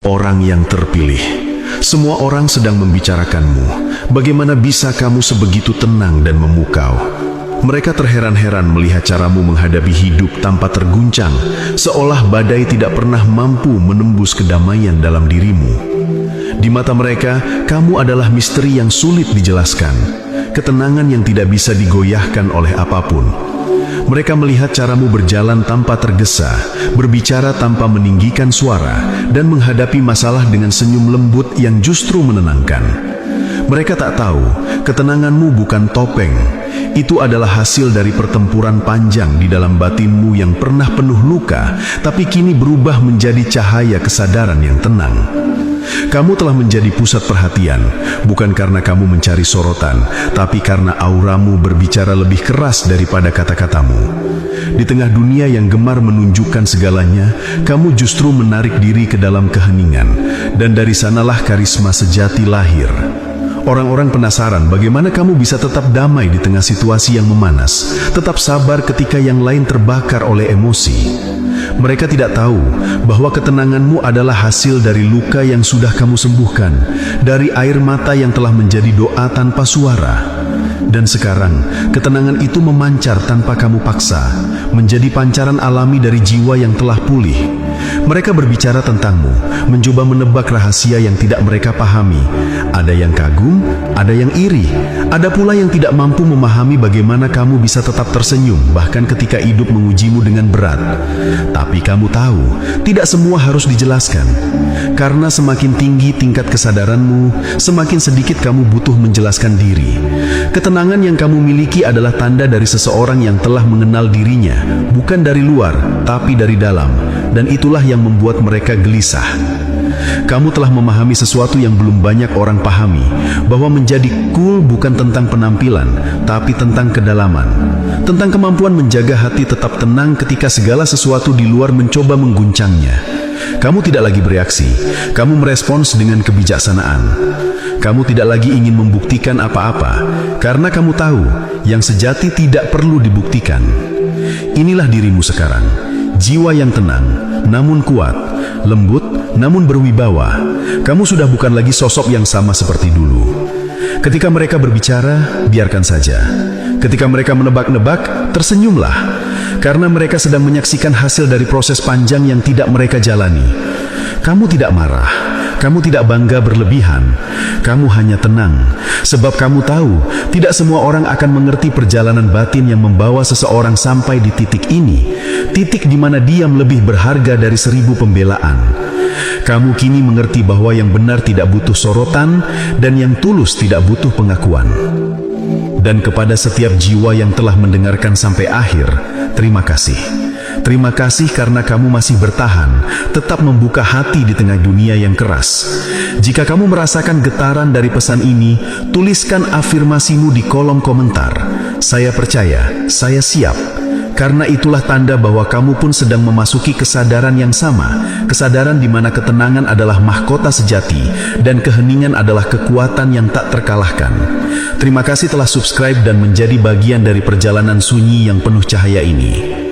Orang yang terpilih. Semua orang sedang membicarakanmu. Bagaimana bisa kamu sebegitu tenang dan memukau? Mereka terheran-heran melihat caramu menghadapi hidup tanpa terguncang, seolah badai tidak pernah mampu menembus kedamaian dalam dirimu. Di mata mereka, kamu adalah misteri yang sulit dijelaskan, ketenangan yang tidak bisa digoyahkan oleh apapun. Mereka melihat caramu berjalan tanpa tergesa, berbicara tanpa meninggikan suara, dan menghadapi masalah dengan senyum lembut yang justru menenangkan. Mereka tak tahu, ketenanganmu bukan topeng. Itu adalah hasil dari pertempuran panjang di dalam batinmu yang pernah penuh luka, tapi kini berubah menjadi cahaya kesadaran yang tenang. Kamu telah menjadi pusat perhatian, bukan karena kamu mencari sorotan, tapi karena auramu berbicara lebih keras daripada kata-katamu. Di tengah dunia yang gemar menunjukkan segalanya, kamu justru menarik diri ke dalam keheningan, dan dari sanalah karisma sejati lahir. Orang-orang penasaran bagaimana kamu bisa tetap damai di tengah situasi yang memanas, tetap sabar ketika yang lain terbakar oleh emosi. Mereka tidak tahu bahwa ketenanganmu adalah hasil dari luka yang sudah kamu sembuhkan, dari air mata yang telah menjadi doa tanpa suara. Dan sekarang, ketenangan itu memancar tanpa kamu paksa, menjadi pancaran alami dari jiwa yang telah pulih. Mereka berbicara tentangmu, mencoba menebak rahasia yang tidak mereka pahami. Ada yang kagum, ada yang iri, ada pula yang tidak mampu memahami bagaimana kamu bisa tetap tersenyum, bahkan ketika hidup mengujimu dengan berat. Tapi kamu tahu, tidak semua harus dijelaskan. Karena semakin tinggi tingkat kesadaranmu, semakin sedikit kamu butuh menjelaskan diri. Ketenangan yang kamu miliki adalah tanda dari seseorang yang telah mengenal dirinya, bukan dari luar, tapi dari dalam. Dan itulah yang membuat mereka gelisah. Kamu telah memahami sesuatu yang belum banyak orang pahami, bahwa menjadi cool bukan tentang penampilan, tapi tentang kedalaman. Tentang kemampuan menjaga hati tetap tenang ketika segala sesuatu di luar mencoba mengguncangnya. Kamu tidak lagi bereaksi, kamu merespons dengan kebijaksanaan. Kamu tidak lagi ingin membuktikan apa-apa, karena kamu tahu, yang sejati tidak perlu dibuktikan. Inilah dirimu sekarang, jiwa yang tenang, namun kuat, lembut, namun berwibawa. Kamu sudah bukan lagi sosok yang sama seperti dulu. Ketika mereka berbicara, biarkan saja. Ketika mereka menebak-nebak, tersenyumlah. Karena mereka sedang menyaksikan hasil dari proses panjang yang tidak mereka jalani. Kamu tidak marah, kamu tidak bangga berlebihan. Kamu hanya tenang, sebab kamu tahu, tidak semua orang akan mengerti perjalanan batin yang membawa seseorang sampai di titik ini. Titik di mana diam lebih berharga dari 1000 pembelaan. Kamu kini mengerti bahwa yang benar tidak butuh sorotan, dan yang tulus tidak butuh pengakuan. Dan kepada setiap jiwa yang telah mendengarkan sampai akhir, terima kasih. Terima kasih karena kamu masih bertahan, tetap membuka hati di tengah dunia yang keras. Jika kamu merasakan getaran dari pesan ini, tuliskan afirmasimu di kolom komentar. Saya percaya, saya siap. Karena itulah tanda bahwa kamu pun sedang memasuki kesadaran yang sama, kesadaran di mana ketenangan adalah mahkota sejati dan keheningan adalah kekuatan yang tak terkalahkan. Terima kasih telah subscribe dan menjadi bagian dari perjalanan sunyi yang penuh cahaya ini.